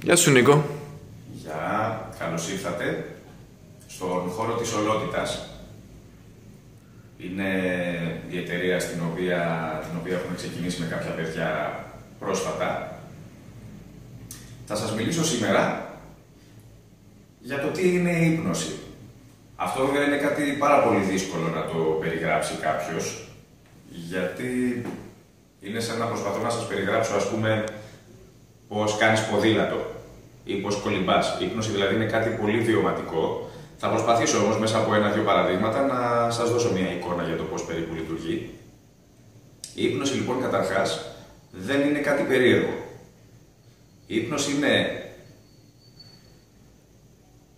Γεια σου Νίκο. Γεια, καλώς ήρθατε στον χώρο της Ολότητας. Είναι η εταιρεία την οποία έχουμε ξεκινήσει με κάποια παιδιά πρόσφατα. Θα σας μιλήσω σήμερα για το τι είναι η ύπνωση. Αυτό βέβαια είναι κάτι πάρα πολύ δύσκολο να το περιγράψει κάποιος, γιατί είναι σαν να προσπαθώ να σας περιγράψω, ας πούμε, πώς κάνεις ποδήλατο ή πώς κολυμπάς. Η ύπνωση δηλαδή είναι κάτι πολύ βιωματικό. Θα προσπαθήσω όμως μέσα από ένα-δύο παραδείγματα να σας δώσω μια εικόνα για το πώς περίπου λειτουργεί. Η ύπνωση λοιπόν καταρχάς δεν είναι κάτι περίεργο. Η ύπνωση είναι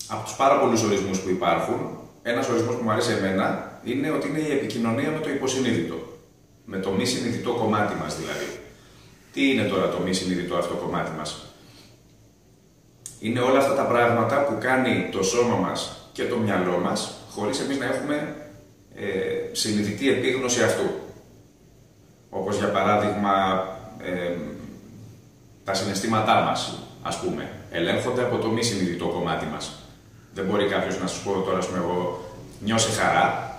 από τους πάρα πολλούς ορισμούς που υπάρχουν. Ένας ορισμός που μου αρέσει εμένα είναι ότι είναι η επικοινωνία με το υποσυνείδητο. Με το μη συνειδητό κομμάτι μας δηλαδή. Τι είναι τώρα το μη συνειδητό αυτό κομμάτι μας? Είναι όλα αυτά τα πράγματα που κάνει το σώμα μας και το μυαλό μας χωρίς εμείς να έχουμε συνειδητή επίγνωση αυτού. Όπως για παράδειγμα τα συναισθήματά μας, ας πούμε, ελέγχονται από το μη συνειδητό κομμάτι μας. Δεν μπορεί κάποιος να σου πω τώρα, ας πούμε, εγώ νιώσε χαρά.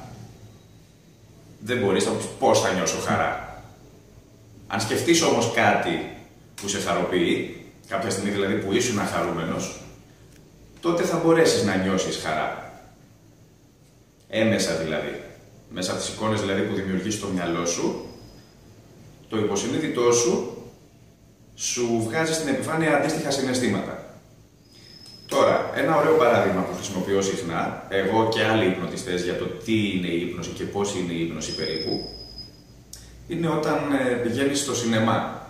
Δεν μπορείς να πεις πώς θα νιώσω χαρά. Αν σκεφτείς όμως κάτι που σε χαροποιεί, κάποια στιγμή δηλαδή που ήσουν χαρούμενος, τότε θα μπορέσεις να νιώσεις χαρά. Έμεσα δηλαδή. Μέσα από τις εικόνες δηλαδή που δημιουργείς στο μυαλό σου, το υποσυνείδητό σου βγάζει στην επιφάνεια αντίστοιχα συναισθήματα. Τώρα, ένα ωραίο παράδειγμα που χρησιμοποιώ συχνά, εγώ και άλλοι υπνοτιστές, για το τι είναι η ύπνωση και πώς είναι η ύπνωση περίπου, είναι όταν πηγαίνεις στο σινεμά.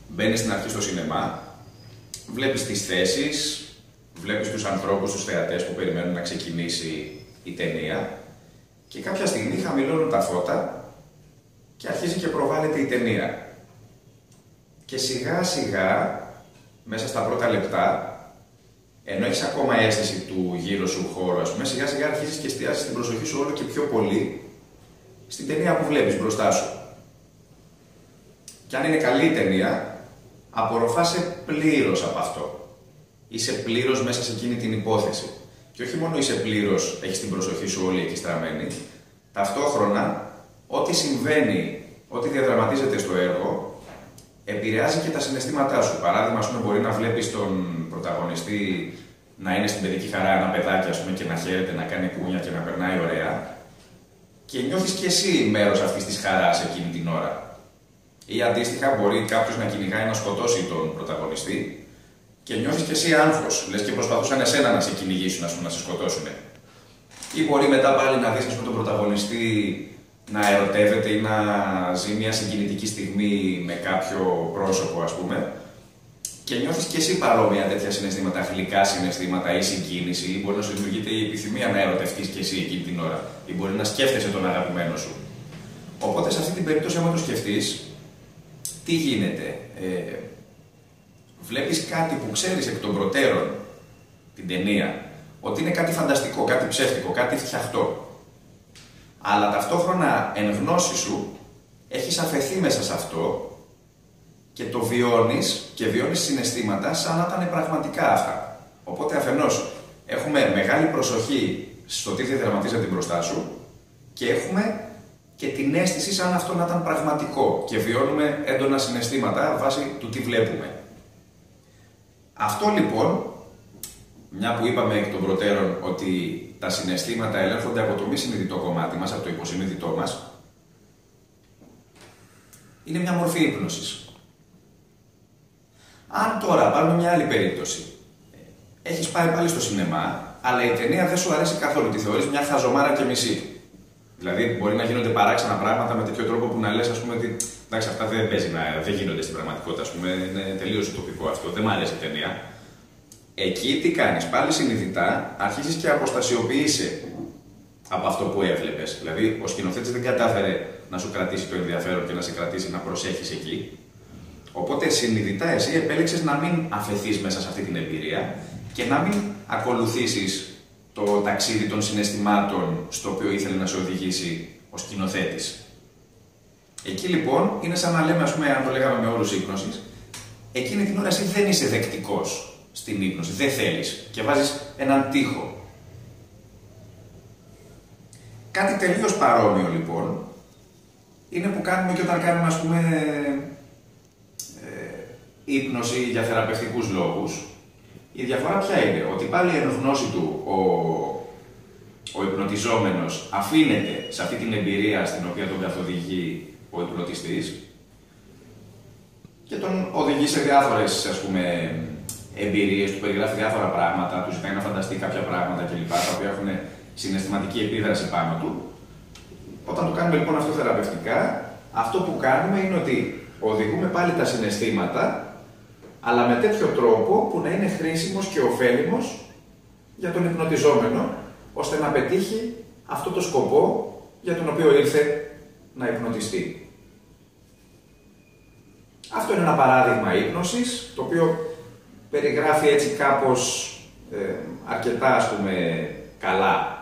Μπαίνεις στην αρχή στο σινεμά, βλέπεις τις θέσεις, βλέπεις τους ανθρώπους, τους θεατές που περιμένουν να ξεκινήσει η ταινία και κάποια στιγμή χαμηλώνουν τα φώτα και αρχίζει και προβάλλεται η ταινία. Και σιγά σιγά, μέσα στα πρώτα λεπτά, ενώ έχεις ακόμα αίσθηση του γύρω σου χώρου, ας πούμε, σιγά σιγά αρχίζεις και εστιάζεις την προσοχή σου όλο και πιο πολύ στην ταινία που βλέπεις μπροστά σου. Και αν είναι καλή η ταινία, απορροφάσαι πλήρως από αυτό. Είσαι πλήρως μέσα σε εκείνη την υπόθεση. Και όχι μόνο είσαι πλήρως, έχεις την προσοχή σου όλη εκεί στραμμένη, ταυτόχρονα ό,τι συμβαίνει, ό,τι διαδραματίζεται στο έργο, επηρεάζει και τα συναισθήματά σου. Παράδειγμα, ας πούμε, μπορεί να βλέπεις τον πρωταγωνιστή να είναι στην παιδική χαρά, ένα παιδάκι, ας πούμε, και να χαίρεται, να κάνει κούνια και να περνάει ωραία, και νιώθεις και εσύ μέρος αυτής της χαράς εκείνη την ώρα. Ή αντίστοιχα, μπορεί κάποιος να κυνηγάει να σκοτώσει τον πρωταγωνιστή και νιώθεις και εσύ άγχος, λες και προσπαθούσαν εσένα να σε κυνηγήσουν, ας πούμε, να σε σκοτώσουν. Ή μπορεί μετά πάλι να δεις, ας πούμε, τον πρωταγωνιστή να ερωτεύεται ή να ζει μια συγκινητική στιγμή με κάποιο πρόσωπο, ας πούμε, και νιώθεις και εσύ παρόμοια τέτοια συναισθήματα, γλυκά συναισθήματα ή συγκίνηση, ή μπορεί να σου δημιουργείται η επιθυμία να ερωτευτείς και εσύ εκείνη την ώρα, ή μπορεί να σκέφτεσαι τον αγαπημένο σου. Οπότε, σε αυτή την περίπτωση, άμα το σκεφτείς, τι γίνεται? Βλέπεις κάτι που ξέρεις εκ των προτέρων, την ταινία, ότι είναι κάτι φανταστικό, κάτι ψεύτικο, κάτι φτιαχτό. Αλλά ταυτόχρονα εν γνώση σου έχεις αφαιθεί μέσα σε αυτό και το βιώνεις και βιώνεις συναισθήματα σαν να ήταν πραγματικά αυτά. Οπότε αφενός έχουμε μεγάλη προσοχή στο τι διαδραματίζεται μπροστά σου και έχουμε και την αίσθηση σαν αυτό να ήταν πραγματικό και βιώνουμε έντονα συναισθήματα βάσει του τι βλέπουμε. Αυτό λοιπόν, μια που είπαμε εκ των προτέρων ότι τα συναισθήματα ελέγχονται από το μη συνειδητό κομμάτι μας, από το υποσυνείδητό μας, είναι μια μορφή ύπνωσης. Αν τώρα πάρουμε μια άλλη περίπτωση, έχεις πάει πάλι στο σινεμά, αλλά η ταινία δεν σου αρέσει καθόλου, τη θεωρείς μια χαζομάρα και μισή. Δηλαδή, μπορεί να γίνονται παράξενα πράγματα με τέτοιο τρόπο που να λες, ας πούμε, ότι εντάξει, αυτά δεν γίνονται στην πραγματικότητα, ας πούμε, είναι τελείως ουτοπικό αυτό, δεν μου αρέσει η ταινία. Εκεί τι κάνεις? Πάλι συνειδητά αρχίζεις και αποστασιοποιείσαι από αυτό που έβλεπες. Δηλαδή, ο σκηνοθέτης δεν κατάφερε να σου κρατήσει το ενδιαφέρον και να σε κρατήσει να προσέχεις εκεί. Οπότε συνειδητά εσύ επέλεξες να μην αφαιθείς μέσα σε αυτή την εμπειρία και να μην ακολουθήσεις το ταξίδι των συναισθημάτων στο οποίο ήθελε να σε οδηγήσει ο σκηνοθέτης. Εκεί λοιπόν είναι σαν να λέμε, ας πούμε, αν το λέγαμε με όρους ύπνωσης, εκείνη την ώρα εσύ δεν είσαι δεκτικός στην ύπνωση. Δεν θέλεις και βάζεις έναν τοίχο. Κάτι τελείως παρόμοιο λοιπόν είναι που κάνουμε και όταν κάνουμε, ας πούμε, ύπνωση για θεραπευτικούς λόγους. Η διαφορά ποια είναι? Ότι πάλι εν γνώση του ο υπνοτιζόμενος αφήνεται σε αυτή την εμπειρία στην οποία τον καθοδηγεί ο υπνοτιστής και τον οδηγεί σε διάφορες, ας πούμε, εμπειρίες, του περιγράφει διάφορα πράγματα, του ζητάει να φανταστεί κάποια πράγματα κλπ. Τα οποία έχουν συναισθηματική επίδραση πάνω του. Όταν το κάνουμε λοιπόν αυτό θεραπευτικά, αυτό που κάνουμε είναι ότι οδηγούμε πάλι τα συναισθήματα, αλλά με τέτοιο τρόπο που να είναι χρήσιμος και ωφέλιμος για τον υπνοτιζόμενο, ώστε να πετύχει αυτό το σκοπό για τον οποίο ήρθε να υπνοτιστεί. Αυτό είναι ένα παράδειγμα ύπνωσης, το οποίο περιγράφει έτσι κάπως αρκετά, ας πούμε, καλά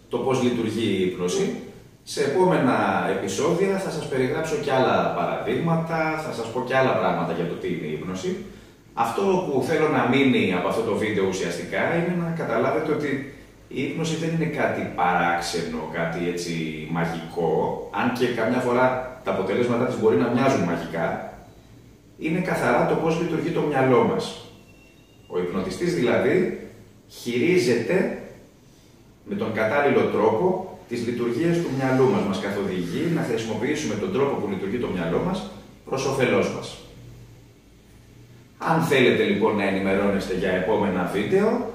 το πώς λειτουργεί η ύπνωση. Σε επόμενα επεισόδια θα σας περιγράψω και άλλα παραδείγματα, θα σας πω και άλλα πράγματα για το τι είναι η ύπνωση. Αυτό που θέλω να μείνει από αυτό το βίντεο ουσιαστικά είναι να καταλάβετε ότι η ύπνωση δεν είναι κάτι παράξενο, κάτι έτσι μαγικό, αν και καμιά φορά τα αποτελέσματά της μπορεί να μοιάζουν μαγικά. Είναι καθαρά το πώς λειτουργεί το μυαλό μας. Ο υπνοτιστής δηλαδή χειρίζεται με τον κατάλληλο τρόπο τις λειτουργίες του μυαλού μας. Μας καθοδηγεί να χρησιμοποιήσουμε τον τρόπο που λειτουργεί το μυαλό μας προς όφελός μας. Αν θέλετε λοιπόν να ενημερώνεστε για επόμενα βίντεο,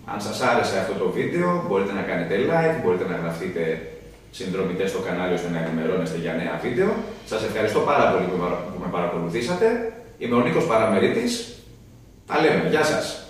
αν σας άρεσε αυτό το βίντεο, μπορείτε να κάνετε like, μπορείτε να γραφτείτε συνδρομητές στο κανάλι ώστε να ενημερώνεστε για νέα βίντεο. Σας ευχαριστώ πάρα πολύ που με παρακολουθήσατε. Είμαι ο Νίκος Παραμερίτης. Τα λέμε. Γεια σας.